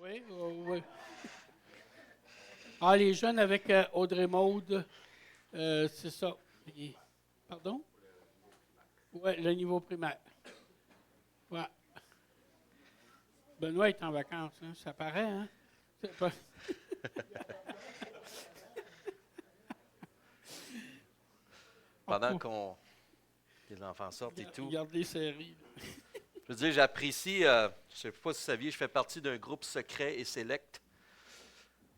Oui, oui. Ah, les jeunes avec Audrey Maude, c'est ça. Pardon? Oui, le niveau primaire. Ouais. Benoît est en vacances, hein, ça paraît, hein? C'est pas... Pendant qu'on les enfants sortent et tout. Regarde les séries. Je veux dire, j'apprécie, je ne sais pas si vous saviez, je fais partie d'un groupe secret et select,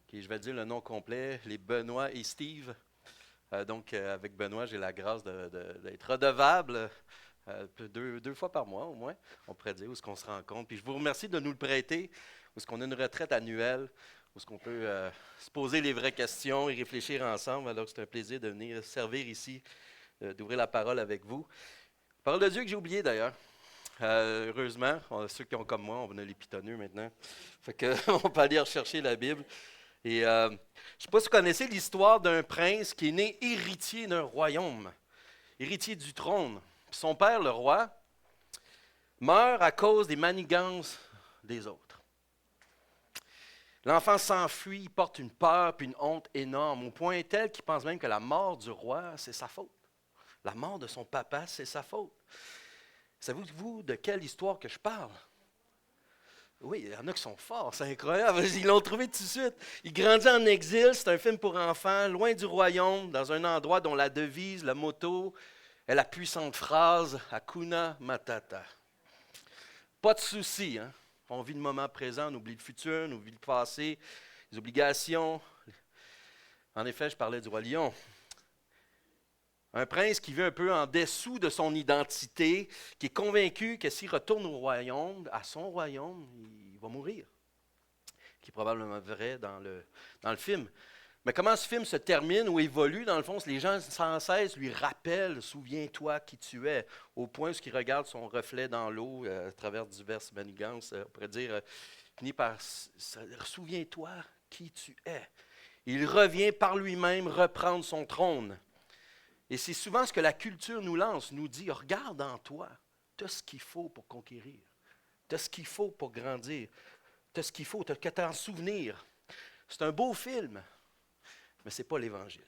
qui, je vais dire le nom complet, les Benoît et Steve. Avec Benoît, j'ai la grâce d'être redevable deux fois par mois au moins, on pourrait dire, où est-ce qu'on se rencontre. Puis je vous remercie de nous le prêter, où est-ce qu'on a une retraite annuelle, où est-ce qu'on peut se poser les vraies questions et réfléchir ensemble. Alors c'est un plaisir de venir servir ici, d'ouvrir la parole avec vous. Parole de Dieu que j'ai oublié d'ailleurs. Heureusement, ceux qui ont comme moi, on a les pitonneux maintenant. Fait que, on peut aller rechercher la Bible. Et je ne sais pas si vous connaissez l'histoire d'un prince qui est né héritier d'un royaume, héritier du trône. Puis son père, le roi, meurt à cause des manigances des autres. L'enfant s'enfuit, il porte une peur puis une honte énorme, au point tel qu'il pense même que la mort du roi, c'est sa faute. La mort de son papa, c'est sa faute. Savez-vous de quelle histoire que je parle? Oui, il y en a qui sont forts, c'est incroyable. Ils l'ont trouvé tout de suite. Il grandit en exil, c'est un film pour enfants, loin du royaume, dans un endroit dont la devise, le motto, est la puissante phrase « Hakuna Matata ». Pas de souci, hein? On vit le moment présent, on oublie le futur, on oublie le passé, les obligations. En effet, je parlais du roi lion. Un prince qui vit un peu en dessous de son identité, qui est convaincu que s'il retourne au royaume, à son royaume, il va mourir. Qui est probablement vrai dans le film. Mais comment ce film se termine ou évolue, dans le fond, les gens sans cesse lui rappellent « Souviens-toi qui tu es », au point où il regarde son reflet dans l'eau à travers diverses manigances, on pourrait dire, finit par « Souviens-toi qui tu es ». Il revient par lui-même reprendre son trône. Et c'est souvent ce que la culture nous lance, nous dit, regarde en toi, tu as ce qu'il faut pour conquérir, tu as ce qu'il faut pour grandir, tu as ce qu'il faut, tu as qu'à t'en souvenir. C'est un beau film, mais ce n'est pas l'Évangile.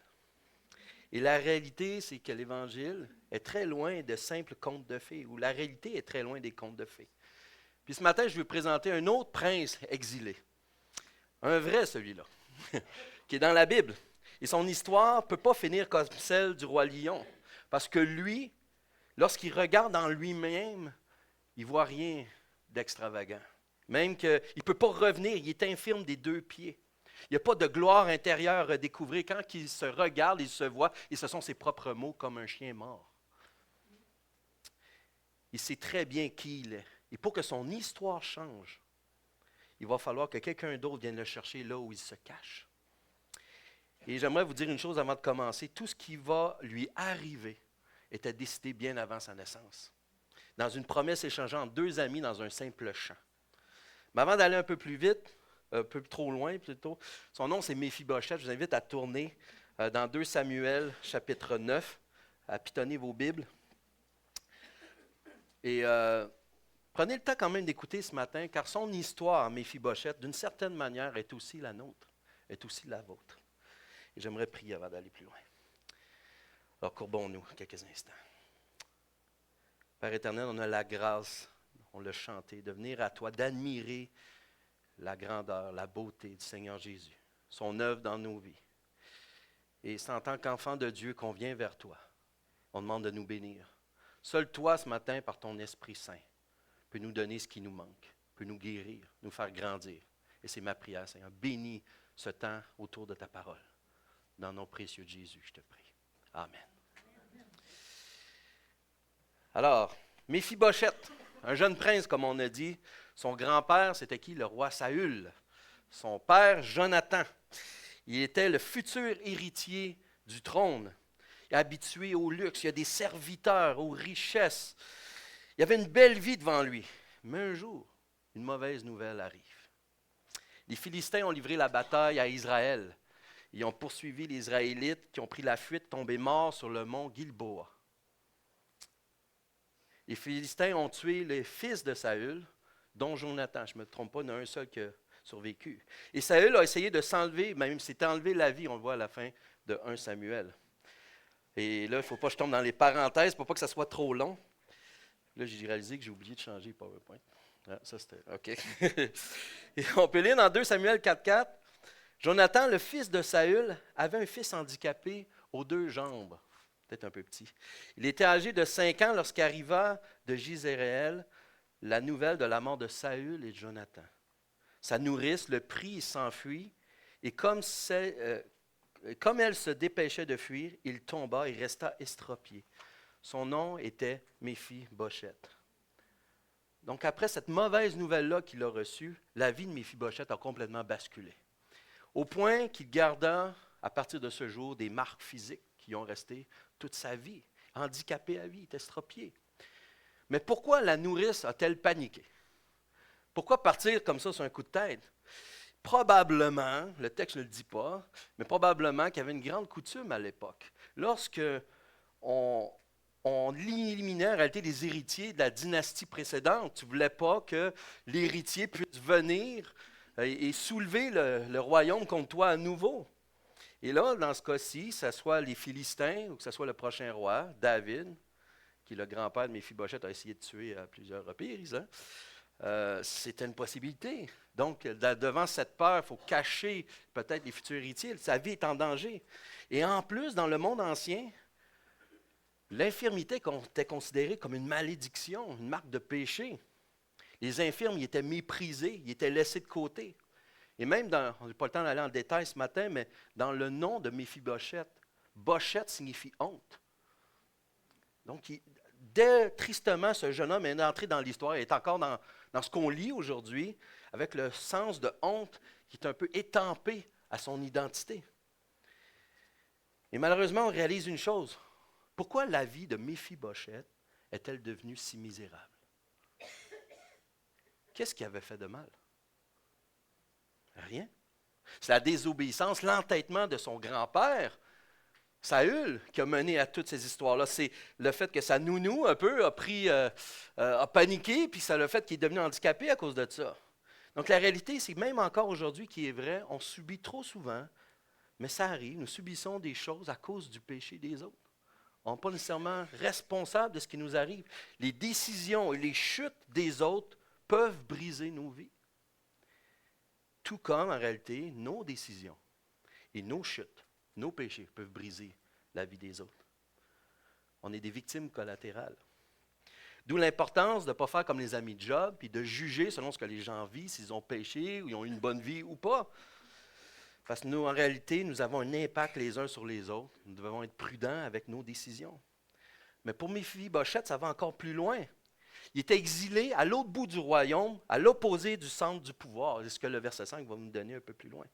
Et la réalité, c'est que l'Évangile est très loin de simples contes de fées, ou la réalité est très loin des contes de fées. Puis ce matin, je vais vous présenter un autre prince exilé, un vrai celui-là, qui est dans la Bible. Et son histoire ne peut pas finir comme celle du roi lion. Parce que lui, lorsqu'il regarde en lui-même, il ne voit rien d'extravagant. Même qu'il ne peut pas revenir, il est infirme des deux pieds. Il n'y a pas de gloire intérieure à découvrir. Quand il se regarde, il se voit, et ce sont ses propres mots comme un chien mort. Il sait très bien qui il est. Et pour que son histoire change, il va falloir que quelqu'un d'autre vienne le chercher là où il se cache. Et j'aimerais vous dire une chose avant de commencer. Tout ce qui va lui arriver était décidé bien avant sa naissance. Dans une promesse échangée entre deux amis dans un simple champ. Mais avant d'aller un peu plus vite, un peu trop loin plutôt, son nom c'est Méphibosheth. Je vous invite à tourner dans 2 Samuel, chapitre 9, à pitonner vos Bibles. Et prenez le temps quand même d'écouter ce matin, car son histoire, Méphibosheth, d'une certaine manière, est aussi la nôtre, est aussi la vôtre. Et j'aimerais prier avant d'aller plus loin. Alors, courbons-nous quelques instants. Père éternel, on a la grâce, on l'a chanté, de venir à toi, d'admirer la grandeur, la beauté du Seigneur Jésus, son œuvre dans nos vies. Et c'est en tant qu'enfant de Dieu qu'on vient vers toi. On demande de nous bénir. Seul toi, ce matin, par ton Esprit Saint, peux nous donner ce qui nous manque, peut nous guérir, nous faire grandir. Et c'est ma prière, Seigneur. Bénis ce temps autour de ta parole. Dans le nom précieux de Jésus, je te prie. Amen. Alors, Méphibosheth, un jeune prince, comme on a dit. Son grand-père, c'était qui? Le roi Saül. Son père, Jonathan. Il était le futur héritier du trône. Il est habitué au luxe, il y a des serviteurs, aux richesses. Il avait une belle vie devant lui. Mais un jour, une mauvaise nouvelle arrive. Les Philistins ont livré la bataille à Israël. Ils ont poursuivi les Israélites qui ont pris la fuite, tombés morts sur le mont Gilboa. Les Philistins ont tué les fils de Saül, dont Jonathan. Je ne me trompe pas, il y en a un seul qui a survécu. Et Saül a essayé de s'enlever, même s'est enlevé la vie, on le voit à la fin de 1 Samuel. Et là, il ne faut pas que je tombe dans les parenthèses pour pas que ça soit trop long. Là, j'ai réalisé que j'ai oublié de changer PowerPoint. Ah, ça, c'était OK. Et on peut lire dans 2 Samuel 4,4. Jonathan, le fils de Saül, avait un fils handicapé aux 2 jambes. Peut-être un peu petit. Il était âgé de 5 ans lorsqu'arriva de Gisréel la nouvelle de la mort de Saül et de Jonathan. Sa nourrice le prit et s'enfuit, et comme elle se dépêchait de fuir, il tomba et resta estropié. Son nom était Méphi-Bosheth. Donc après cette mauvaise nouvelle-là qu'il a reçue, la vie de Méphi-Bosheth a complètement basculé. Au point qu'il garda, à partir de ce jour, des marques physiques qui ont resté toute sa vie. Handicapé à vie, estropié. Mais pourquoi la nourrice a-t-elle paniqué? Pourquoi partir comme ça sur un coup de tête? Probablement, le texte ne le dit pas, mais probablement qu'il y avait une grande coutume à l'époque. Lorsque on éliminait en réalité les héritiers de la dynastie précédente, tu ne voulais pas que l'héritier puisse venir et soulever le royaume contre toi à nouveau. Et là, dans ce cas-ci, que ce soit les Philistins ou que ce soit le prochain roi, David, qui le grand-père de Méphi-Bosheth a essayé de tuer à plusieurs reprises, c'était une possibilité. Donc, devant cette peur, il faut cacher peut-être les futurs héritiers. Sa vie est en danger. Et en plus, dans le monde ancien, l'infirmité était considérée comme une malédiction, une marque de péché. Les infirmes, ils étaient méprisés, ils étaient laissés de côté. Et même, on n'a pas le temps d'aller en détail ce matin, mais dans le nom de Méphi-Bosheth, Bosheth signifie honte. Donc, dès tristement, ce jeune homme est entré dans l'histoire, il est encore dans ce qu'on lit aujourd'hui, avec le sens de honte qui est un peu étampé à son identité. Et malheureusement, on réalise une chose. Pourquoi la vie de Méphi-Bosheth est-elle devenue si misérable? Qu'est-ce qu'il avait fait de mal? Rien. C'est la désobéissance, l'entêtement de son grand-père, Saül, qui a mené à toutes ces histoires-là. C'est le fait que sa nounou, un peu, a paniqué, puis c'est le fait qu'il est devenu handicapé à cause de ça. Donc la réalité, c'est que même encore aujourd'hui, qui est vrai, on subit trop souvent, mais ça arrive, nous subissons des choses à cause du péché des autres. On n'est pas nécessairement responsable de ce qui nous arrive. Les décisions et les chutes des autres peuvent briser nos vies. Tout comme, en réalité, nos décisions et nos chutes, nos péchés peuvent briser la vie des autres. On est des victimes collatérales. D'où l'importance de ne pas faire comme les amis de Job, puis de juger selon ce que les gens vivent, s'ils ont péché, ou ils ont eu une bonne vie ou pas. Parce que nous, en réalité, nous avons un impact les uns sur les autres. Nous devons être prudents avec nos décisions. Mais pour Méphi-Bosheth, ça va encore plus loin. Il était exilé à l'autre bout du royaume, à l'opposé du centre du pouvoir. C'est ce que le verset 5 va nous donner un peu plus loin.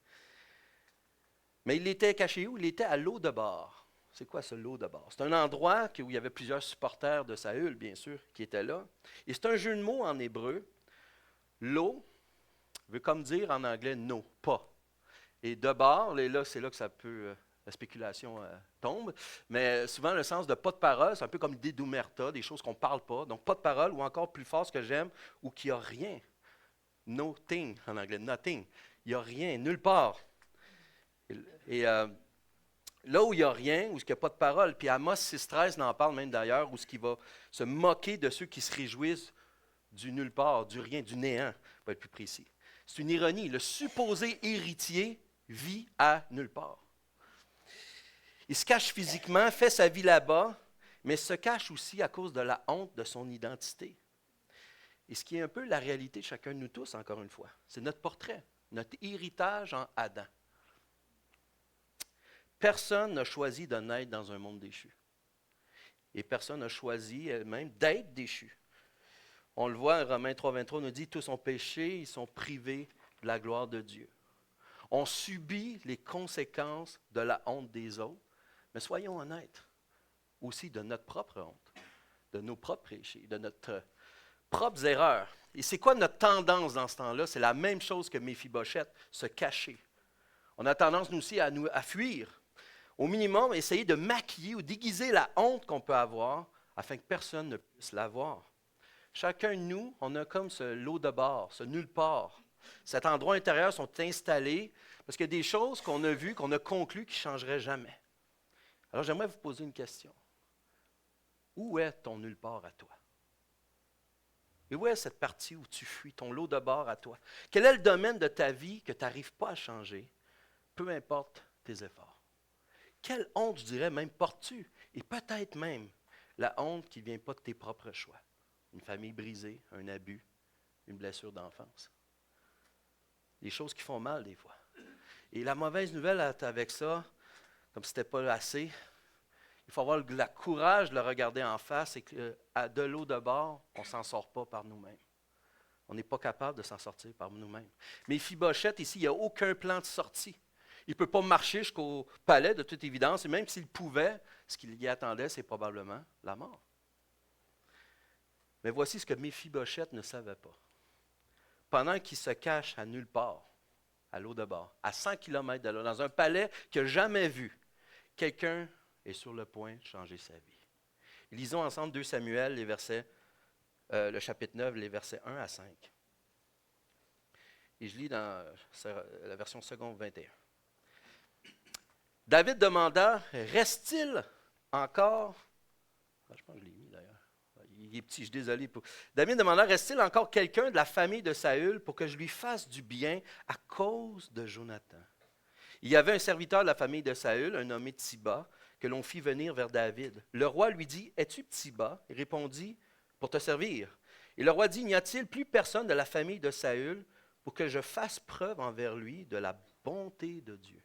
Mais il était caché où? Il était à Lo-debar. C'est quoi ce Lo-debar? C'est un endroit où il y avait plusieurs supporters de Saül, bien sûr, qui étaient là. Et c'est un jeu de mots en hébreu. Lo veut comme dire en anglais non, pas. Et debar, là, c'est là que ça peut, la spéculation tombe. Mais souvent, le sens de pas de parole, c'est un peu comme l'idée d'omerta, des choses qu'on ne parle pas. Donc, pas de parole, ou encore plus fort, ce que j'aime, ou qu'il n'y a rien. Nothing, en anglais, nothing. Il n'y a rien, nulle part. Et là où il n'y a rien, où il n'y a pas de parole, puis Amos 6,13 n'en parle même d'ailleurs, où ce qui va se moquer de ceux qui se réjouissent du nulle part, du rien, du néant, pour être plus précis. C'est une ironie. Le supposé héritier vit à nulle part. Il se cache physiquement, fait sa vie là-bas, mais se cache aussi à cause de la honte de son identité. Et ce qui est un peu la réalité de chacun de nous tous, encore une fois, c'est notre portrait, notre héritage en Adam. Personne n'a choisi de naître dans un monde déchu. Et personne n'a choisi même d'être déchu. On le voit, Romains 3,23 nous dit, tous ont péché, ils sont privés de la gloire de Dieu. On subit les conséquences de la honte des autres, mais soyons honnêtes, aussi de notre propre honte, de nos propres péchés, de notre propres erreurs. Et c'est quoi notre tendance dans ce temps-là? C'est la même chose que Méphi-Bosheth, se cacher. On a tendance, nous aussi, à fuir. Au minimum, essayer de maquiller ou déguiser la honte qu'on peut avoir afin que personne ne puisse la voir. Chacun de nous, on a comme ce lot de bord, ce nulle part. cet endroit intérieur sont installés parce qu'il y a des choses qu'on a vues, qu'on a conclues qui ne changeraient jamais. Alors j'aimerais vous poser une question. Où est ton nulle part à toi? Et où est cette partie où tu fuis, ton lot de bord à toi? Quel est le domaine de ta vie que tu n'arrives pas à changer, peu importe tes efforts? Quelle honte, je dirais, même portes-tu? Et peut-être même la honte qui ne vient pas de tes propres choix. Une famille brisée, un abus, une blessure d'enfance. Des choses qui font mal des fois. Et la mauvaise nouvelle avec ça, comme si ce n'était pas assez, il faut avoir le courage de le regarder en face et que de l'eau de bord, on ne s'en sort pas par nous-mêmes. On n'est pas capable de s'en sortir par nous-mêmes. Mais Méphibosheth, ici, il n'y a aucun plan de sortie. Il ne peut pas marcher jusqu'au palais, de toute évidence, et même s'il pouvait, ce qu'il y attendait, c'est probablement la mort. Mais voici ce que Méphibosheth ne savait pas. Pendant qu'il se cache à nulle part, à l'eau de bord, à 100 km de là, dans un palais qu'il n'a jamais vu, quelqu'un est sur le point de changer sa vie. Lisons ensemble 2 Samuel, le chapitre 9, les versets 1 à 5. Et je lis dans la version seconde 21. David demanda, reste-t-il encore... Je pense que je l'ai mis d'ailleurs. Il est petit, je suis désolé. David demanda, reste-t-il encore quelqu'un de la famille de Saül pour que je lui fasse du bien à cause de Jonathan? Il y avait un serviteur de la famille de Saül, un nommé Tsiba, que l'on fit venir vers David. Le roi lui dit, es-tu Tsiba? Il répondit, pour te servir. Et le roi dit, n'y a-t-il plus personne de la famille de Saül pour que je fasse preuve envers lui de la bonté de Dieu?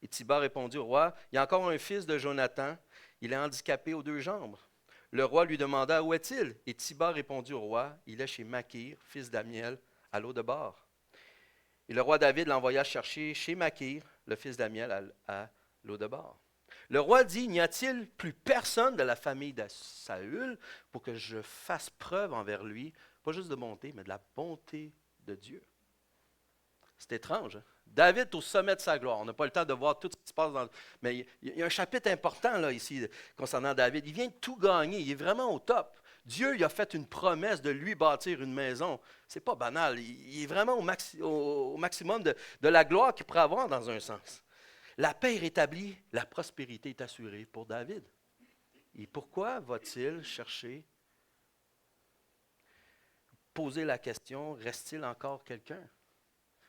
Et Tsiba répondit au roi, il y a encore un fils de Jonathan, il est handicapé aux 2 jambes. Le roi lui demanda, où est-il? Et Tsiba répondit au roi, il est chez Makir, fils d'Amiel, à l'eau de bord. Et le roi David l'envoya chercher chez Makir, le fils d'Amiel, à l'eau de bord. Le roi dit, n'y a-t-il plus personne de la famille de Saül pour que je fasse preuve envers lui, pas juste de bonté, mais de la bonté de Dieu? C'est étrange, hein? David est au sommet de sa gloire. On n'a pas le temps de voir tout ce qui se passe dans... Mais il y a un chapitre important là, ici concernant David. Il vient de tout gagner. Il est vraiment au top. Dieu lui a fait une promesse de lui bâtir une maison. Ce n'est pas banal. Il est vraiment au maximum de la gloire qu'il pourrait avoir dans un sens. La paix est rétablie, la prospérité est assurée pour David. Et pourquoi va-t-il chercher, poser la question, reste-t-il encore quelqu'un?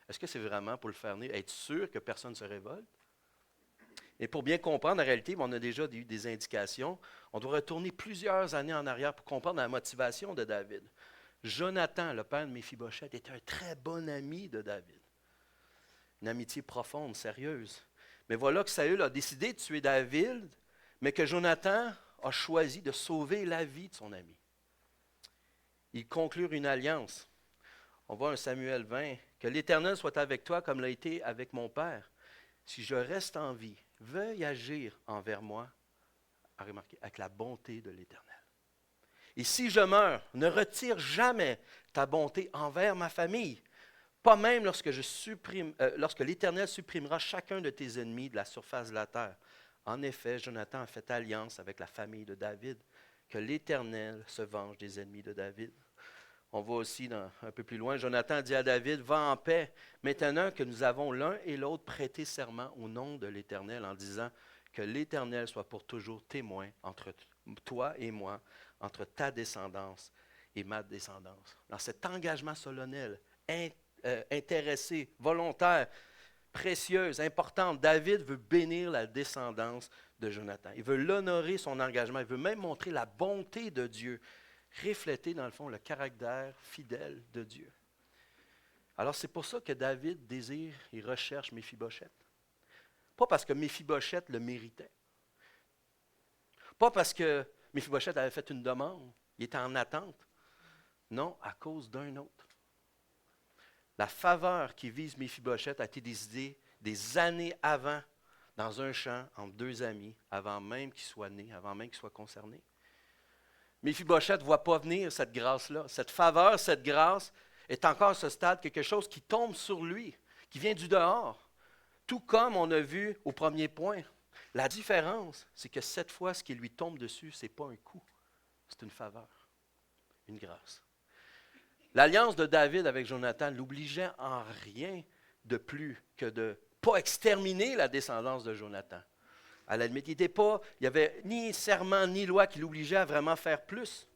Est-ce que c'est vraiment pour le faire venir, être sûr que personne ne se révolte? Et pour bien comprendre la réalité, on a déjà eu des indications. On doit retourner plusieurs années en arrière pour comprendre la motivation de David. Jonathan, le père de Méphibosheth, était un très bon ami de David. Une amitié profonde, sérieuse. Mais voilà que Saül a décidé de tuer David, mais que Jonathan a choisi de sauver la vie de son ami. Ils conclurent une alliance. On voit un Samuel 20, que l'Éternel soit avec toi comme l'a été avec mon père. Si je reste en vie, veuille agir envers moi, à remarquer, avec la bonté de l'Éternel. Et si je meurs, ne retire jamais ta bonté envers ma famille, pas même lorsque l'Éternel supprimera chacun de tes ennemis de la surface de la terre. En effet, Jonathan a fait alliance avec la famille de David, que l'Éternel se venge des ennemis de David. On voit aussi un peu plus loin, Jonathan dit à David, va en paix, maintenant que nous avons l'un et l'autre prêté serment au nom de l'Éternel en disant que l'Éternel soit pour toujours témoin entre toi et moi, entre ta descendance et ma descendance. Dans cet engagement solennel, intéressé, volontaire, précieuse, importante, David veut bénir la descendance de Jonathan. Il veut l'honorer son engagement, il veut même montrer la bonté de Dieu, refléter, dans le fond, le caractère fidèle de Dieu. Alors, c'est pour ça que David désire et recherche Méphibosheth. Pas parce que Méphibosheth le méritait. Pas parce que Méphibosheth avait fait une demande, il était en attente. Non, à cause d'un autre. La faveur qui vise Méphibosheth a été décidée des années avant, dans un champ, entre 2 amis, avant même qu'il soit né, avant même qu'il soit concerné. Méphibosheth ne voit pas venir cette grâce-là. Cette faveur, cette grâce est encore à ce stade quelque chose qui tombe sur lui, qui vient du dehors. Tout comme on a vu au premier point. La différence, c'est que cette fois, ce qui lui tombe dessus, ce n'est pas un coup, c'est une faveur, une grâce. L'alliance de David avec Jonathan l'obligeait en rien de plus que de ne pas exterminer la descendance de Jonathan. À la limite, il n'y avait ni serment ni loi qui l'obligeait à vraiment faire plus.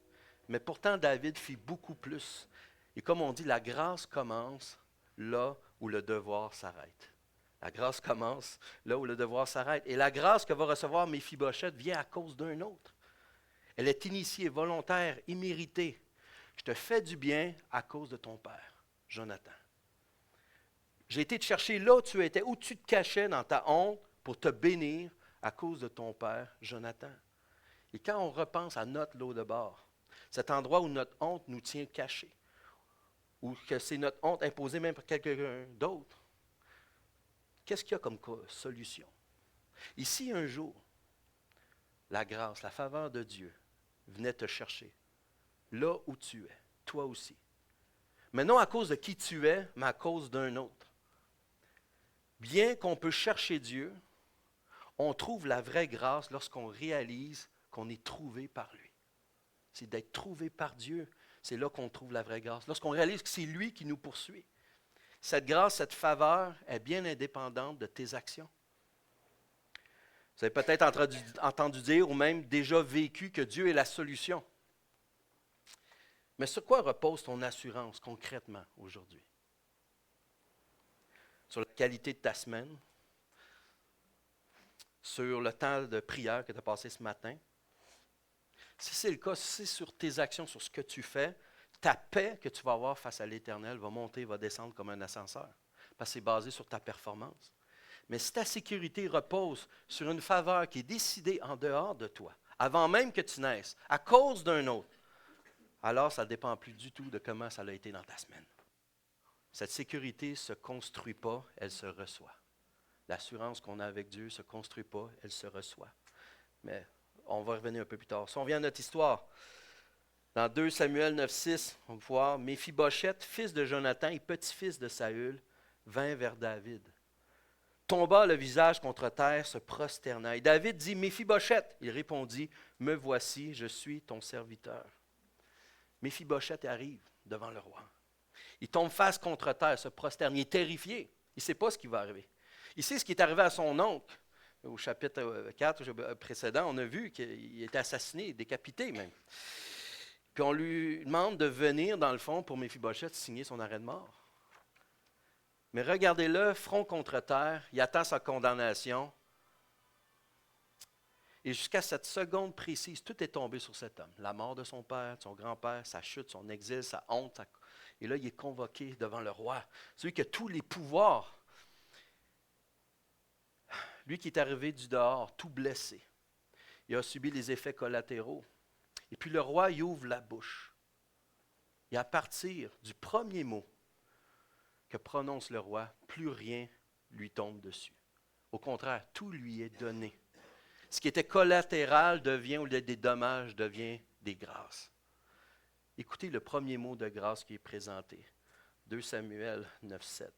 Mais pourtant, David fit beaucoup plus. Et comme on dit, la grâce commence là où le devoir s'arrête. La grâce commence là où le devoir s'arrête. Et la grâce que va recevoir Méphibosheth vient à cause d'un autre. Elle est initiée, volontaire, imméritée. Je te fais du bien à cause de ton père, Jonathan. J'ai été te chercher là où tu étais, où tu te cachais dans ta honte pour te bénir à cause de ton père, Jonathan. Et quand on repense à notre lot de bord, cet endroit où notre honte nous tient cachés, ou que c'est notre honte imposée même par quelqu'un d'autre, qu'est-ce qu'il y a comme solution? Ici, un jour, la grâce, la faveur de Dieu venait te chercher, là où tu es, toi aussi. Mais non à cause de qui tu es, mais à cause d'un autre. Bien qu'on peut chercher Dieu, on trouve la vraie grâce lorsqu'on réalise qu'on est trouvé par lui. C'est d'être trouvé par Dieu, c'est là qu'on trouve la vraie grâce. Lorsqu'on réalise que c'est lui qui nous poursuit. Cette grâce, cette faveur est bien indépendante de tes actions. Vous avez peut-être entendu dire ou même déjà vécu que Dieu est la solution. Mais sur quoi repose ton assurance concrètement aujourd'hui? Sur la qualité de ta semaine? Sur le temps de prière que tu as passé ce matin? Si c'est le cas, si c'est sur tes actions, sur ce que tu fais, ta paix que tu vas avoir face à l'Éternel va monter, va descendre comme un ascenseur. Parce que c'est basé sur ta performance. Mais si ta sécurité repose sur une faveur qui est décidée en dehors de toi, avant même que tu naisses, à cause d'un autre, alors ça ne dépend plus du tout de comment ça a été dans ta semaine. Cette sécurité ne se construit pas, elle se reçoit. L'assurance qu'on a avec Dieu ne se construit pas, elle se reçoit. Mais on va revenir un peu plus tard. Si on vient à notre histoire, dans 2 Samuel 9,6, on va voir Méphibosheth, fils de Jonathan et petit-fils de Saül, vint vers David. Tomba le visage contre terre, se prosterna. Et David dit, Méphibosheth. Il répondit, me voici, je suis ton serviteur. Méphibosheth arrive devant le roi. Il tombe face contre terre, se prosterne. Il est terrifié. Il ne sait pas ce qui va arriver. Il sait ce qui est arrivé à son oncle. Au chapitre 4 précédent, on a vu qu'il était assassiné, décapité même. Puis on lui demande de venir, dans le fond, pour Méphibosheth signer son arrêt de mort. Mais regardez-le, front contre terre, il attend sa condamnation. Et jusqu'à cette seconde précise, tout est tombé sur cet homme. La mort de son père, de son grand-père, sa chute, son exil, sa honte. Et là, il est convoqué devant le roi. Celui qui a tous les pouvoirs. Lui qui est arrivé du dehors, tout blessé. Il a subi les effets collatéraux. Et puis le roi, il ouvre la bouche. Et à partir du premier mot que prononce le roi, plus rien lui tombe dessus. Au contraire, tout lui est donné. Ce qui était collatéral devient, au lieu des dommages, devient des grâces. Écoutez le premier mot de grâce qui est présenté. 2 Samuel 9,7.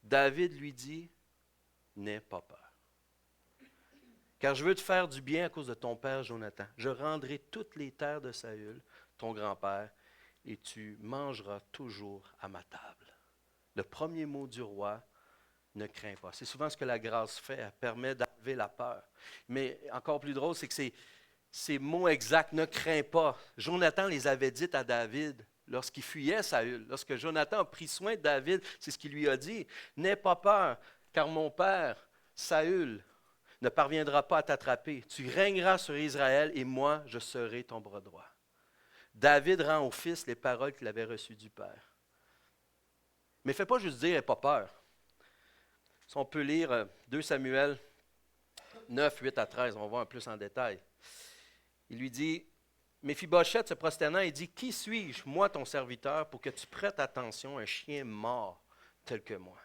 David lui dit, n'aie pas peur. Car je veux te faire du bien à cause de ton père Jonathan. Je rendrai toutes les terres de Saül, ton grand-père, et tu mangeras toujours à ma table. Le premier mot du roi, ne crains pas. C'est souvent ce que la grâce fait, elle permet d'enlever la peur. Mais encore plus drôle, c'est que ces mots exacts, ne crains pas. Jonathan les avait dit à David lorsqu'il fuyait Saül. Lorsque Jonathan a pris soin de David, c'est ce qu'il lui a dit. N'aie pas peur, car mon père, Saül, ne parviendra pas à t'attraper. Tu régneras sur Israël et moi, je serai ton bras droit. David rend au fils les paroles qu'il avait reçues du Père. Mais fais pas juste dire, n'aie pas peur. Si on peut lire 2 Samuel 9, 8 à 13, on va voir un peu plus en détail. Il lui dit, Méphibosheth se prosternant, il dit, qui suis-je, moi ton serviteur, pour que tu prêtes attention à un chien mort tel que moi?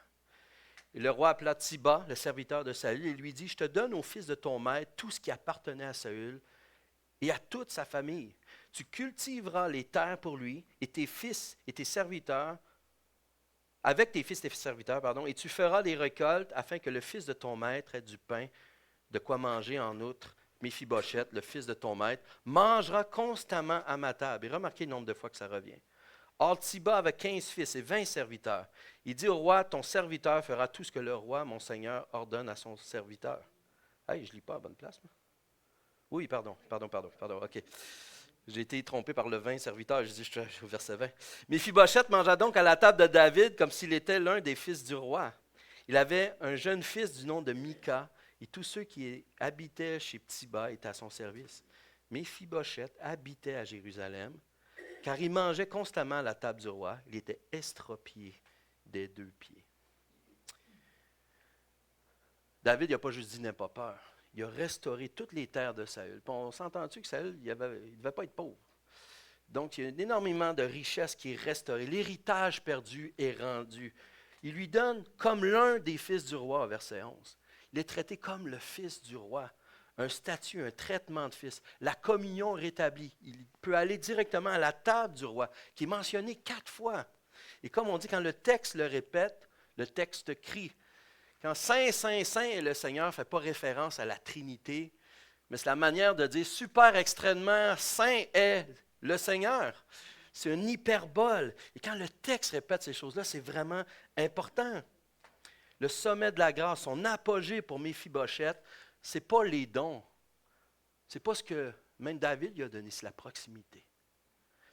Et le roi appela Tsiba, le serviteur de Saül, et lui dit, je te donne au fils de ton maître tout ce qui appartenait à Saül et à toute sa famille. Tu cultiveras les terres pour lui et tes fils et tes serviteurs, avec tes fils et tes serviteurs, et tu feras des récoltes afin que le fils de ton maître ait du pain, de quoi manger en outre. Méphibosheth, le fils de ton maître, mangera constamment à ma table. Et remarquez le nombre de fois que ça revient. Or, Tsiba avait 15 fils et 20 serviteurs. Il dit au roi, ton serviteur fera tout ce que le roi, mon seigneur, ordonne à son serviteur. Hey, je ne lis pas à bonne place, moi. Oui, pardon, ok. J'ai été trompé par le 20 serviteur, je dis, je suis au verset 20. Méphibosheth mangea donc à la table de David comme s'il était l'un des fils du roi. Il avait un jeune fils du nom de Mika, et tous ceux qui habitaient chez Tsiba étaient à son service. Méphibosheth habitait à Jérusalem, car il mangeait constamment à la table du roi. Il était estropié des 2 pieds. David n'a pas juste dit n'aie pas peur. Il a restauré toutes les terres de Saül. Puis on s'entend-tu que Saül, il ne devait pas être pauvre. Donc, il y a énormément de richesses qui est restaurée. L'héritage perdu est rendu. Il lui donne comme l'un des fils du roi, verset 11. Il est traité comme le fils du roi. Un statut, un traitement de fils. La communion rétablie. Il peut aller directement à la table du roi, qui est mentionné 4 fois. Et comme on dit, quand le texte le répète, le texte crie. Quand Saint, Saint, Saint est le Seigneur, ne fait pas référence à la Trinité, mais c'est la manière de dire super extrêmement Saint est le Seigneur. C'est une hyperbole. Et quand le texte répète ces choses-là, c'est vraiment important. Le sommet de la grâce, son apogée pour Méphibosheth, ce n'est pas les dons. Ce n'est pas ce que même David lui a donné, c'est la proximité.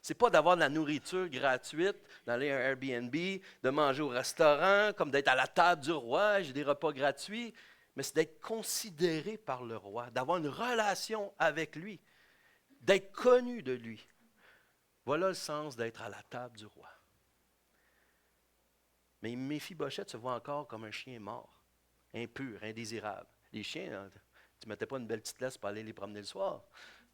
Ce n'est pas d'avoir de la nourriture gratuite, d'aller à un Airbnb, de manger au restaurant, comme d'être à la table du roi, j'ai des repas gratuits, mais c'est d'être considéré par le roi, d'avoir une relation avec lui, d'être connu de lui. Voilà le sens d'être à la table du roi. Mais Méphibosheth se voit encore comme un chien mort, impur, indésirable. Les chiens, tu ne mettais pas une belle petite laisse pour aller les promener le soir.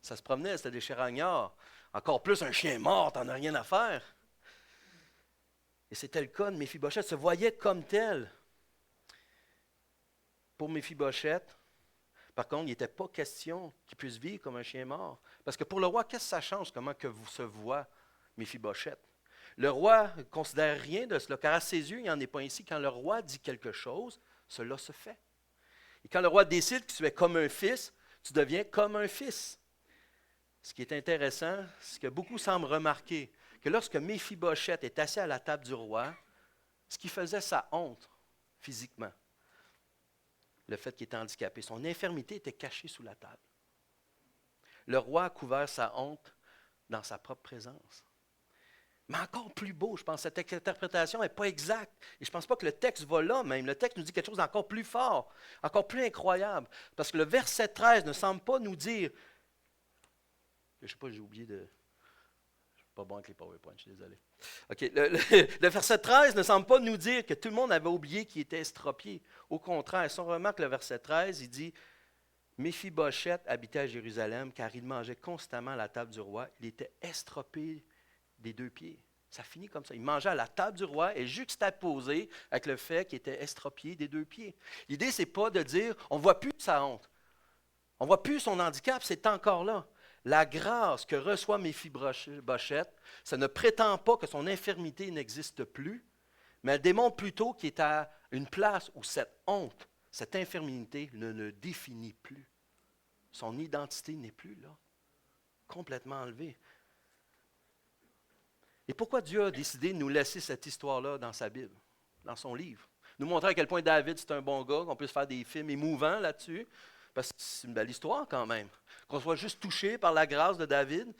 Ça se promenait, c'était des charognards. Encore plus un chien mort, tu n'en as rien à faire. Et c'était le cas de Méphibosheth, se voyait comme tel. Pour Méphibosheth, par contre, il n'était pas question qu'il puisse vivre comme un chien mort. Parce que pour le roi, qu'est-ce que ça change, comment que vous se voit Méphibosheth? Le roi ne considère rien de cela, car à ses yeux, il n'en est pas ainsi. Quand le roi dit quelque chose, cela se fait. Et quand le roi décide que tu es comme un fils, tu deviens comme un fils. Ce qui est intéressant, c'est que beaucoup semblent remarquer que lorsque Méphibosheth est assis à la table du roi, ce qui faisait sa honte physiquement, le fait qu'il était handicapé, son infirmité était cachée sous la table. Le roi a couvert sa honte dans sa propre présence. Mais encore plus beau, je pense, cette interprétation n'est pas exacte. Et je ne pense pas que le texte va là même. Le texte nous dit quelque chose d'encore plus fort, encore plus incroyable. Parce que le verset 13 ne semble pas nous dire... Je ne sais pas, j'ai oublié de... Je ne suis pas bon avec les PowerPoint, je suis désolé. OK, le verset 13 ne semble pas nous dire que tout le monde avait oublié qu'il était estropié. Au contraire, si on remarque le verset 13, il dit... Méphibosheth habitait à Jérusalem car il mangeait constamment à la table du roi. Il était estropié des 2 pieds. Ça finit comme ça. Il mangeait à la table du roi et juxtaposé avec le fait qu'il était estropié des 2 pieds. L'idée, ce n'est pas de dire, on ne voit plus sa honte. On ne voit plus son handicap, c'est encore là. La grâce que reçoit Méphibosheth, ça ne prétend pas que son infirmité n'existe plus, mais elle démontre plutôt qu'il est à une place où cette honte, cette infirmité ne le définit plus. Son identité n'est plus là, complètement enlevée. Et pourquoi Dieu a décidé de nous laisser cette histoire-là dans sa Bible, dans son livre? Nous montrer à quel point David, c'est un bon gars, qu'on puisse faire des films émouvants là-dessus, parce que c'est une belle histoire quand même. Qu'on soit juste touché par la grâce de David.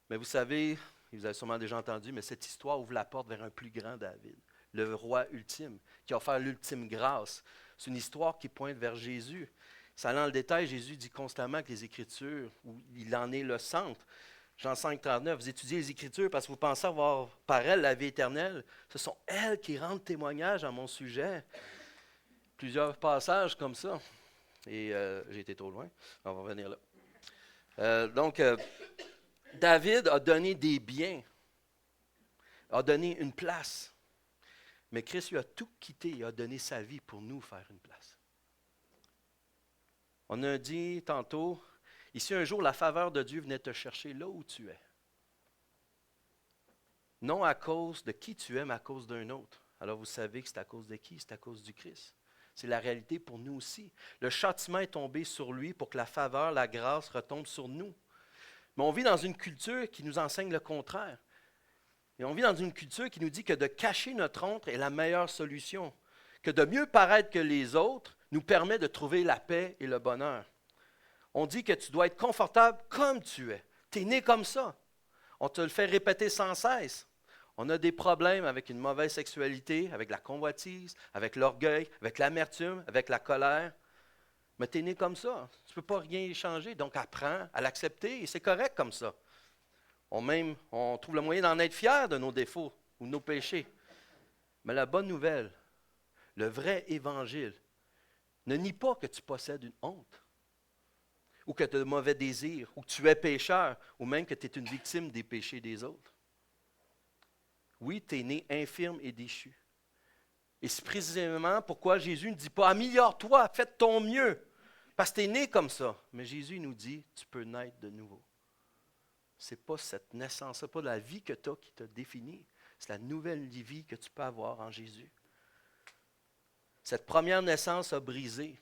Mais vous savez, vous avez sûrement déjà entendu, mais cette histoire ouvre la porte vers un plus grand David, le roi ultime, qui a offert l'ultime grâce. C'est une histoire qui pointe vers Jésus. Ça allait dans le détail, Jésus dit constamment que les Écritures, où il en est le centre. Jean 5, 39, vous étudiez les Écritures parce que vous pensez avoir par elles la vie éternelle. Ce sont elles qui rendent témoignage à mon sujet. Plusieurs passages comme ça. Et j'ai été trop loin. On va revenir là. David a donné des biens, a donné une place. Mais Christ lui a tout quitté et a donné sa vie pour nous faire une place. On a dit tantôt, ici un jour la faveur de Dieu venait te chercher là où tu es. Non à cause de qui tu es, mais à cause d'un autre. Alors vous savez que c'est à cause de qui? C'est à cause du Christ. C'est la réalité pour nous aussi. Le châtiment est tombé sur lui pour que la faveur, la grâce retombe sur nous. Mais on vit dans une culture qui nous enseigne le contraire. Et on vit dans une culture qui nous dit que de cacher notre honte est la meilleure solution, que de mieux paraître que les autres nous permet de trouver la paix et le bonheur. On dit que tu dois être confortable comme tu es. Tu es né comme ça. On te le fait répéter sans cesse. On a des problèmes avec une mauvaise sexualité, avec la convoitise, avec l'orgueil, avec l'amertume, avec la colère. Mais tu es né comme ça. Tu ne peux pas rien changer. Donc apprends à l'accepter et c'est correct comme ça. On trouve le moyen d'en être fier de nos défauts ou de nos péchés. Mais la bonne nouvelle, le vrai évangile, ne nie pas que tu possèdes une honte, ou que tu as de mauvais désirs, ou que tu es pécheur, ou même que tu es une victime des péchés des autres. Oui, tu es né infirme et déchu. Et c'est précisément pourquoi Jésus ne dit pas « Améliore-toi, fais de ton mieux », parce que tu es né comme ça. Mais Jésus nous dit « Tu peux naître de nouveau ». Ce n'est pas cette naissance, ce n'est pas la vie que tu as qui t'a défini. C'est la nouvelle vie que tu peux avoir en Jésus. Cette première naissance a brisé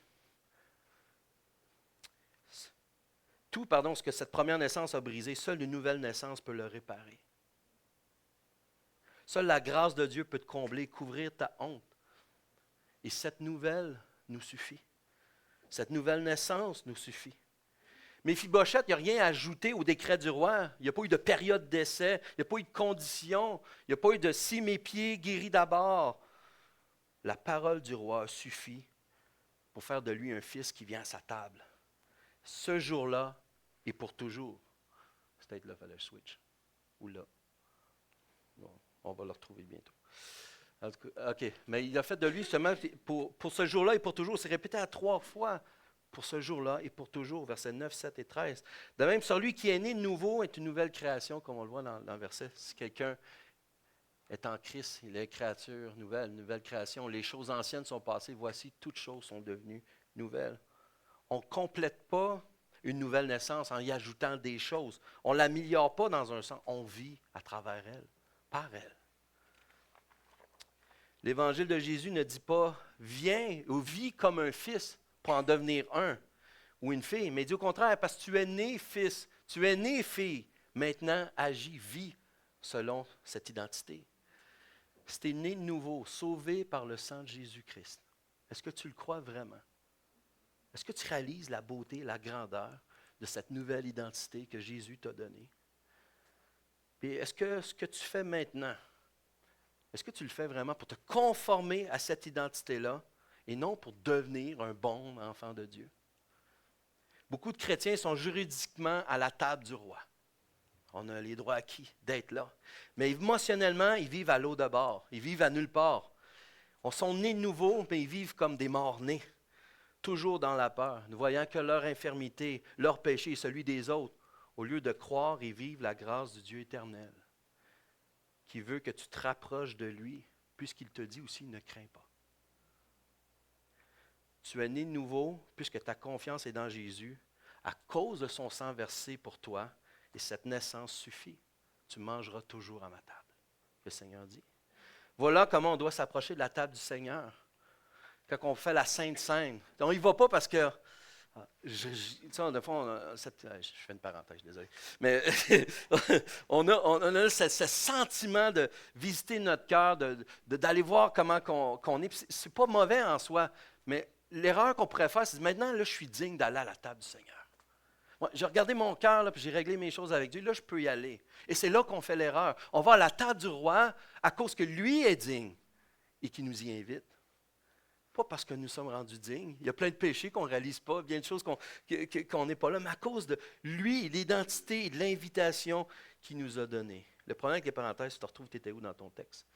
ce que cette première naissance a brisé, seule une nouvelle naissance peut le réparer. Seule la grâce de Dieu peut te combler, couvrir ta honte. Et cette nouvelle nous suffit. Cette nouvelle naissance nous suffit. Méphibosheth, il n'y a rien à ajouter au décret du roi. Il n'y a pas eu de période d'essai, il n'y a pas eu de conditions, il n'y a pas eu de « si mes pieds guéris d'abord ». La parole du roi suffit pour faire de lui un fils qui vient à sa table. Ce jour-là et pour toujours. C'est peut-être là qu'il fallait le switch. Ou là. Bon, on va le retrouver bientôt. OK. Mais il a fait de lui seulement pour ce jour-là et pour toujours. C'est répété à 3 fois. Pour ce jour-là et pour toujours. Versets 9, 7 et 13. De même, celui qui est né de nouveau est une nouvelle création, comme on le voit dans le verset. Si quelqu'un est en Christ, il est créature nouvelle création. Les choses anciennes sont passées. Voici, toutes choses sont devenues nouvelles. On ne complète pas une nouvelle naissance en y ajoutant des choses. On ne l'améliore pas dans un sens. On vit à travers elle, par elle. L'évangile de Jésus ne dit pas « viens ou vis comme un fils pour en devenir un ou une fille », mais il dit au contraire, parce que tu es né fils, tu es né fille, maintenant agis, vis selon cette identité. Si tu es né de nouveau, sauvé par le sang de Jésus-Christ, est-ce que tu le crois vraiment? Est-ce que tu réalises la beauté, la grandeur de cette nouvelle identité que Jésus t'a donnée? Et est-ce que ce que tu fais maintenant, est-ce que tu le fais vraiment pour te conformer à cette identité-là et non pour devenir un bon enfant de Dieu? Beaucoup de chrétiens sont juridiquement à la table du roi. On a les droits acquis d'être là. Mais émotionnellement, ils vivent à l'eau de bord. Ils vivent à nulle part. On sont nés de nouveau, mais ils vivent comme des morts-nés, toujours dans la peur, ne voyant que leur infirmité, leur péché et celui des autres, au lieu de croire et vivre la grâce du Dieu éternel, qui veut que tu te rapproches de lui, puisqu'il te dit aussi, ne crains pas. Tu es né de nouveau, puisque ta confiance est dans Jésus, à cause de son sang versé pour toi, et cette naissance suffit. Tu mangeras toujours à ma table, le Seigneur dit. Voilà comment on doit s'approcher de la table du Seigneur. Quand on fait la Sainte Seine, on n'y va pas parce que... je fais une parenthèse, désolé. Mais on a ce sentiment de visiter notre cœur, d'aller voir comment qu'on est. Ce n'est pas mauvais en soi, mais l'erreur qu'on pourrait faire, c'est maintenant, là, je suis digne d'aller à la table du Seigneur. Moi, j'ai regardé mon cœur, là, puis j'ai réglé mes choses avec Dieu. Là, je peux y aller. Et c'est là qu'on fait l'erreur. On va à la table du roi à cause que lui est digne et qu'il nous y invite. Pas parce que nous sommes rendus dignes. Il y a plein de péchés qu'on ne réalise pas, bien de choses qu'on n'est pas là, mais à cause de lui, l'identité et de l'invitation qu'il nous a donnée. Le problème avec les parenthèses, tu te retrouves, tu étais où dans ton texte?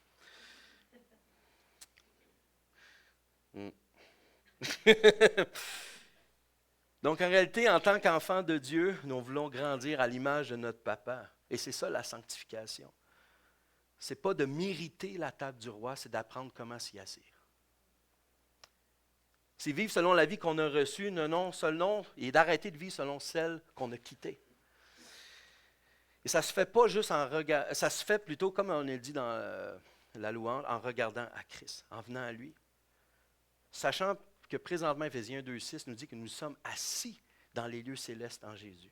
Donc, en réalité, en tant qu'enfants de Dieu, nous voulons grandir à l'image de notre papa. Et c'est ça la sanctification. Ce n'est pas de mériter la table du roi, c'est d'apprendre comment s'y asseoir. C'est vivre selon la vie qu'on a reçue, et d'arrêter de vivre selon celle qu'on a quittée. Et ça ne se fait pas juste en regardant, ça se fait plutôt, comme on le dit dans la louange, en regardant à Christ, en venant à lui. Sachant que présentement, Éphésiens 2,6 nous dit que nous sommes assis dans les lieux célestes en Jésus.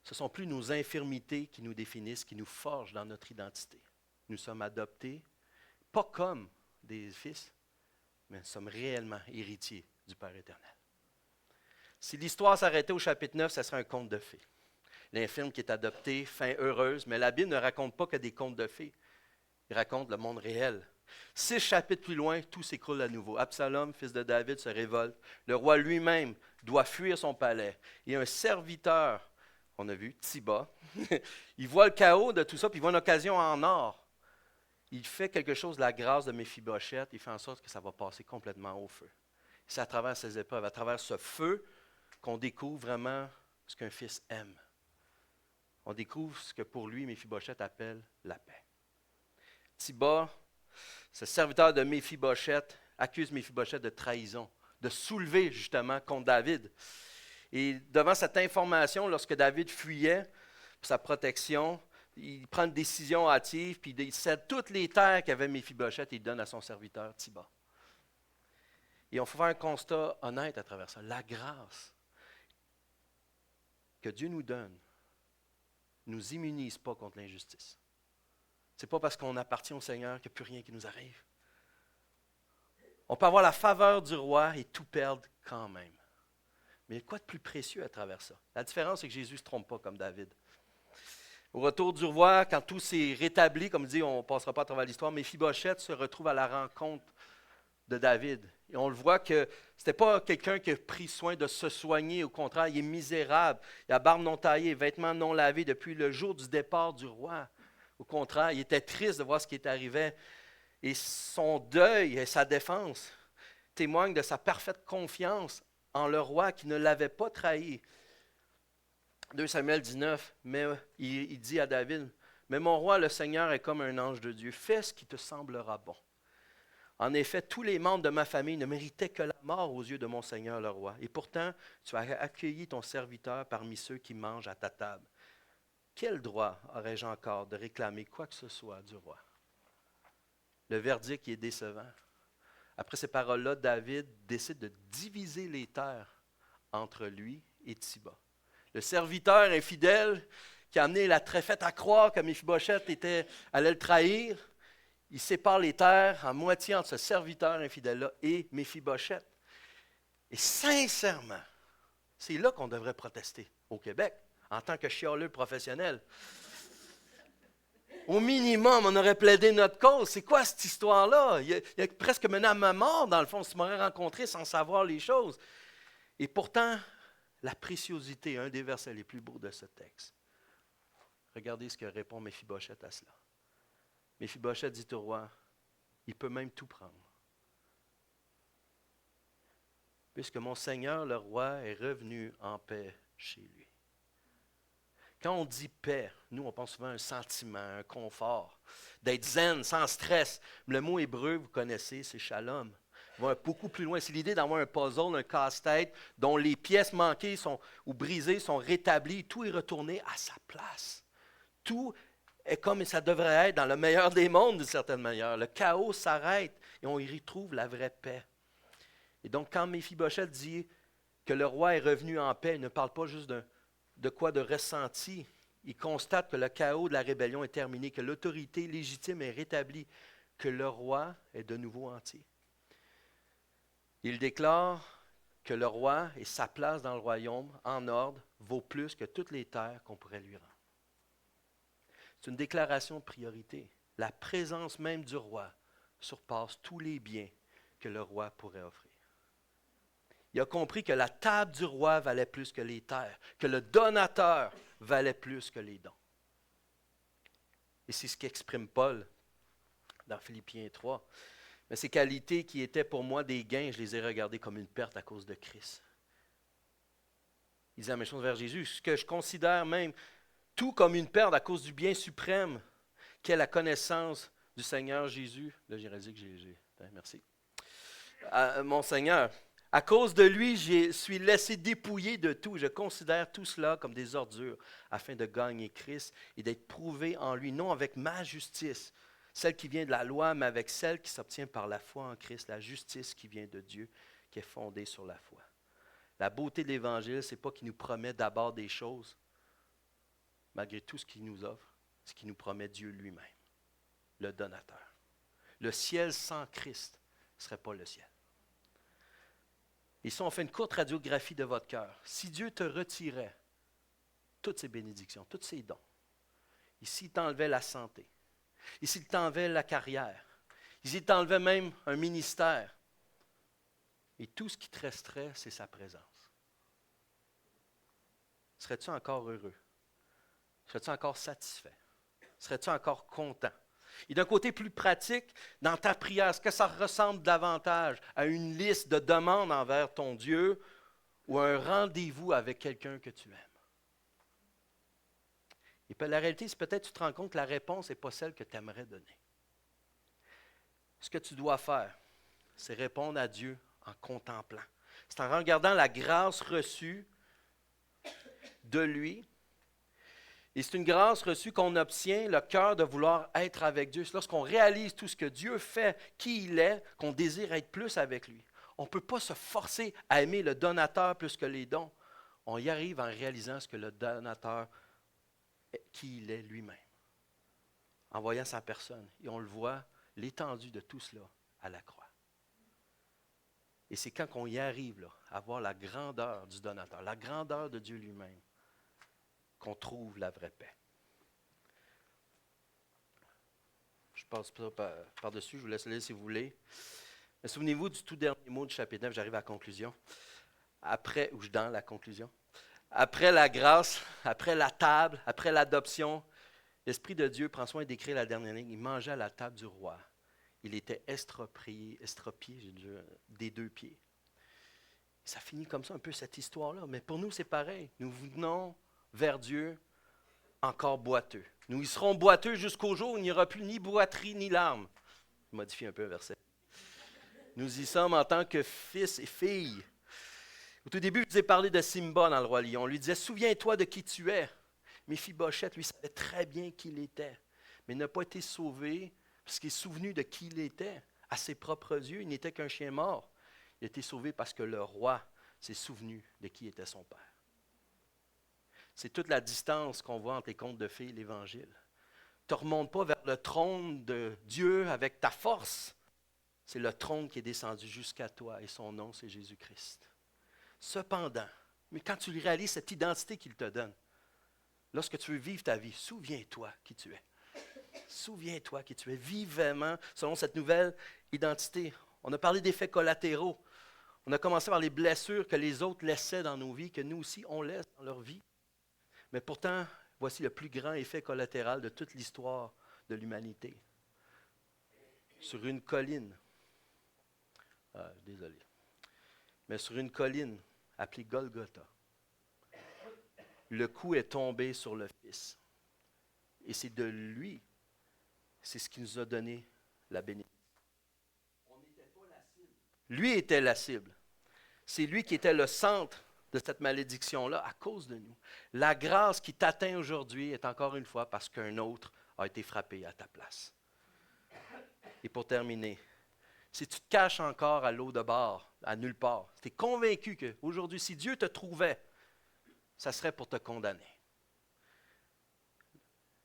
Ce ne sont plus nos infirmités qui nous définissent, qui nous forgent dans notre identité. Nous sommes adoptés, pas comme des fils, mais nous sommes réellement héritiers du Père éternel. Si l'histoire s'arrêtait au chapitre 9, ça serait un conte de fées. L'infirme qui est adopté, fin heureuse, mais la Bible ne raconte pas que des contes de fées. Il raconte le monde réel. 6 chapitres plus loin, tout s'écroule à nouveau. Absalom, fils de David, se révolte. Le roi lui-même doit fuir son palais. Et un serviteur, on a vu, Tiba, il voit le chaos de tout ça, puis il voit une occasion en or. Il fait quelque chose de la grâce de Méphibosheth, il fait en sorte que ça va passer complètement au feu. C'est à travers ces épreuves, à travers ce feu, qu'on découvre vraiment ce qu'un fils aime. On découvre ce que pour lui, Méphibosheth appelle la paix. Tiba, ce serviteur de Méphibosheth, accuse Méphibosheth de trahison, de soulever justement contre David. Et devant cette information, lorsque David fuyait pour sa protection, il prend une décision hâtive, puis il cède toutes les terres qu'avait Méphibosheth et il donne à son serviteur Tiba. Et on faut faire un constat honnête à travers ça. La grâce que Dieu nous donne ne nous immunise pas contre l'injustice. Ce n'est pas parce qu'on appartient au Seigneur qu'il n'y a plus rien qui nous arrive. On peut avoir la faveur du roi et tout perdre quand même. Mais il y a quoi de plus précieux à travers ça? La différence, c'est que Jésus ne se trompe pas comme David. Au retour du roi, quand tout s'est rétabli, comme dit, on ne passera pas à travers l'histoire, Méphibosheth se retrouve à la rencontre de David. Et on le voit que ce n'était pas quelqu'un qui a pris soin de se soigner, au contraire, il est misérable. Il a barbe non taillée, vêtements non lavés depuis le jour du départ du roi. Au contraire, il était triste de voir ce qui est arrivé. Et son deuil et sa défense témoignent de sa parfaite confiance en le roi qui ne l'avait pas trahi. 2 Samuel 19, mais il dit à David, « Mais mon roi, le Seigneur, est comme un ange de Dieu. Fais ce qui te semblera bon. En effet, tous les membres de ma famille ne méritaient que la mort aux yeux de mon Seigneur le roi. Et pourtant, tu as accueilli ton serviteur parmi ceux qui mangent à ta table. Quel droit aurais-je encore de réclamer quoi que ce soit du roi? » Le verdict qui est décevant. Après ces paroles-là, David décide de diviser les terres entre lui et Tiba. Le serviteur infidèle qui a amené la tréfête à croire que Méphibosheth allait le trahir, il sépare les terres en moitié entre ce serviteur infidèle-là et Méphibosheth. Et sincèrement, c'est là qu'on devrait protester au Québec, en tant que chialeux professionnel. Au minimum, on aurait plaidé notre cause. C'est quoi cette histoire-là? Il a presque mené à ma mort, dans le fond, si tu m'aurais rencontré sans savoir les choses. Et pourtant, la préciosité, un des versets les plus beaux de ce texte. Regardez ce que répond Méphibosheth à cela. Méphibosheth dit au roi, il peut même tout prendre. Puisque mon Seigneur, le roi, est revenu en paix chez lui. Quand on dit paix, nous, on pense souvent à un sentiment, un confort, d'être zen, sans stress. Le mot hébreu, vous connaissez, c'est shalom. On va beaucoup plus loin. C'est l'idée d'avoir un puzzle, un casse-tête, dont les pièces manquées ou brisées sont rétablies. Tout est retourné à sa place. Tout est comme ça devrait être dans le meilleur des mondes, d'une certaine manière. Le chaos s'arrête et on y retrouve la vraie paix. Et donc, quand Méphibosheth dit que le roi est revenu en paix, il ne parle pas juste de ressenti. Il constate que le chaos de la rébellion est terminé, que l'autorité légitime est rétablie, que le roi est de nouveau entier. Il déclare que le roi et sa place dans le royaume, en ordre, vaut plus que toutes les terres qu'on pourrait lui rendre. C'est une déclaration de priorité. La présence même du roi surpasse tous les biens que le roi pourrait offrir. Il a compris que la table du roi valait plus que les terres, que le donateur valait plus que les dons. Et c'est ce qu'exprime Paul dans Philippiens 3. Mais ces qualités qui étaient pour moi des gains, je les ai regardées comme une perte à cause de Christ. Il disait la même chose vers Jésus. Ce que je considère même tout comme une perte à cause du bien suprême qu'est la connaissance du Seigneur Jésus. Là, j'ai réalisé que j'ai merci. Mon Seigneur. À cause de lui, je suis laissé dépouiller de tout. Je considère tout cela comme des ordures afin de gagner Christ et d'être prouvé en lui, non avec ma justice, celle qui vient de la loi, mais avec celle qui s'obtient par la foi en Christ, la justice qui vient de Dieu, qui est fondée sur la foi. La beauté de l'Évangile, ce n'est pas qu'il nous promet d'abord des choses malgré tout ce qu'il nous offre, ce qu'il nous promet Dieu lui-même, le donateur. Le ciel sans Christ ne serait pas le ciel. Et si on fait une courte radiographie de votre cœur, si Dieu te retirait toutes ses bénédictions, tous ses dons, et s'il t'enlevait la santé, et s'il t'enlevait la carrière, et s'il t'enlevait même un ministère, et tout ce qui te resterait, c'est sa présence. Serais-tu encore heureux? Serais-tu encore satisfait? Serais-tu encore content? Et d'un côté plus pratique, dans ta prière, est-ce que ça ressemble davantage à une liste de demandes envers ton Dieu ou à un rendez-vous avec quelqu'un que tu aimes? Et puis la réalité, c'est peut-être que tu te rends compte que la réponse n'est pas celle que tu aimerais donner. Ce que tu dois faire, c'est répondre à Dieu en contemplant. C'est en regardant la grâce reçue de lui. Et c'est une grâce reçue qu'on obtient, le cœur de vouloir être avec Dieu. C'est lorsqu'on réalise tout ce que Dieu fait, qui il est, qu'on désire être plus avec lui. On ne peut pas se forcer à aimer le donateur plus que les dons. On y arrive en réalisant ce que le donateur, qui il est lui-même. En voyant sa personne. Et on le voit, l'étendue de tout cela à la croix. Et c'est quand on y arrive là, à voir la grandeur du donateur, la grandeur de Dieu lui-même, qu'on trouve la vraie paix. Je passe ça par-dessus, je vous laisse aller si vous voulez. Mais souvenez-vous du tout dernier mot du chapitre 9, j'arrive à la conclusion. Dans la conclusion. Après la grâce, après la table, après l'adoption, l'Esprit de Dieu prend soin d'écrire la dernière ligne. Il mangeait à la table du roi. Il était estropié des 2 pieds. Ça finit comme ça un peu cette histoire-là. Mais pour nous, c'est pareil. Nous venons vers Dieu encore boiteux. Nous y serons boiteux jusqu'au jour où il n'y aura plus ni boiterie ni larmes. Je modifie un peu un verset. Nous y sommes en tant que fils et filles. Au tout début, je vous ai parlé de Simba dans le Roi Lion. On lui disait, souviens-toi de qui tu es. Méphibosheth, lui, savait très bien qui il était. Mais il n'a pas été sauvé parce qu'il est souvenu de qui il était. À ses propres yeux, il n'était qu'un chien mort. Il a été sauvé parce que le roi s'est souvenu de qui était son père. C'est toute la distance qu'on voit entre les contes de fées et l'Évangile. Tu ne remontes pas vers le trône de Dieu avec ta force. C'est le trône qui est descendu jusqu'à toi et son nom, c'est Jésus-Christ. Cependant, mais quand tu réalises cette identité qu'il te donne, lorsque tu veux vivre ta vie, souviens-toi qui tu es. Souviens-toi qui tu es. Vis vraiment selon cette nouvelle identité. On a parlé d'effets collatéraux. On a commencé par les blessures que les autres laissaient dans nos vies, que nous aussi, on laisse dans leur vie. Mais pourtant, voici le plus grand effet collatéral de toute l'histoire de l'humanité. Sur une colline, mais sur une colline appelée Golgotha, le coup est tombé sur le Fils. Et c'est de lui, c'est ce qui nous a donné la bénédiction. On n'était pas la cible. Lui était la cible. C'est lui qui était le centre de cette malédiction-là à cause de nous. La grâce qui t'atteint aujourd'hui est encore une fois parce qu'un autre a été frappé à ta place. Et pour terminer, si tu te caches encore à l'eau de bord, à nulle part, tu es convaincu qu'aujourd'hui, si Dieu te trouvait, ça serait pour te condamner.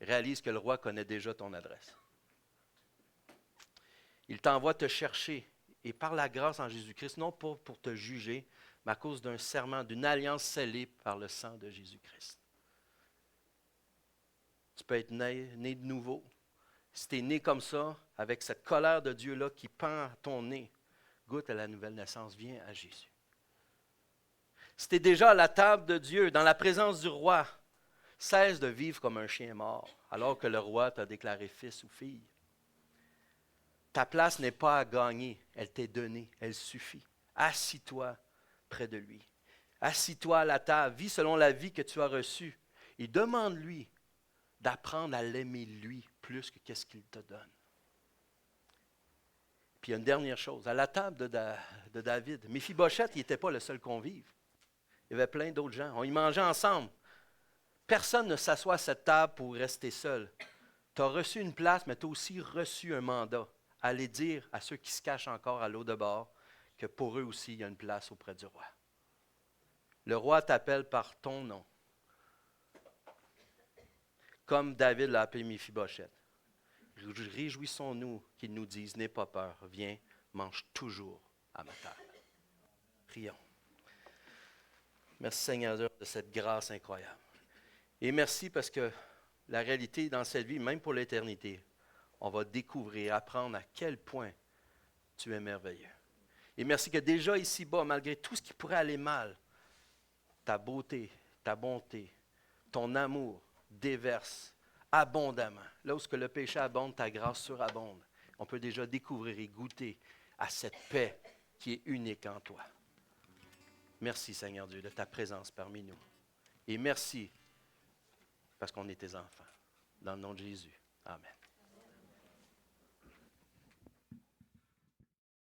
Réalise que le roi connaît déjà ton adresse. Il t'envoie te chercher, et par la grâce en Jésus-Christ, non pas pour te juger, mais à cause d'un serment, d'une alliance scellée par le sang de Jésus-Christ. Tu peux être né de nouveau. Si tu es né comme ça, avec cette colère de Dieu-là qui pend à ton nez, goûte à la nouvelle naissance, viens à Jésus. Si tu es déjà à la table de Dieu, dans la présence du roi, cesse de vivre comme un chien mort, alors que le roi t'a déclaré fils ou fille. Ta place n'est pas à gagner, elle t'est donnée, elle suffit. Assis-toi près de lui. Assis-toi à la table, vis selon la vie que tu as reçue et demande-lui d'apprendre à l'aimer lui plus que qu'est-ce qu'il te donne. Puis il y a une dernière chose, à la table de David, Méphibosheth, il n'était pas le seul convive. Il y avait plein d'autres gens, on y mangeait ensemble. Personne ne s'assoit à cette table pour rester seul. Tu as reçu une place, mais tu as aussi reçu un mandat. Aller dire à ceux qui se cachent encore à l'eau de bord que pour eux aussi, il y a une place auprès du roi. Le roi t'appelle par ton nom. comme David l'a appelé Méphibosheth. Réjouissons-nous qu'il nous dise, n'aie pas peur, viens, mange toujours à ma table. Prions. Merci Seigneur de cette grâce incroyable. Et merci parce que la réalité dans cette vie, même pour l'éternité, on va découvrir, apprendre à quel point tu es merveilleux. Et merci que déjà ici-bas, malgré tout ce qui pourrait aller mal, ta beauté, ta bonté, ton amour déverse abondamment. Là où ce que le péché abonde, ta grâce surabonde. On peut déjà découvrir et goûter à cette paix qui est unique en toi. Merci Seigneur Dieu de ta présence parmi nous. Et merci parce qu'on est tes enfants. Dans le nom de Jésus. Amen.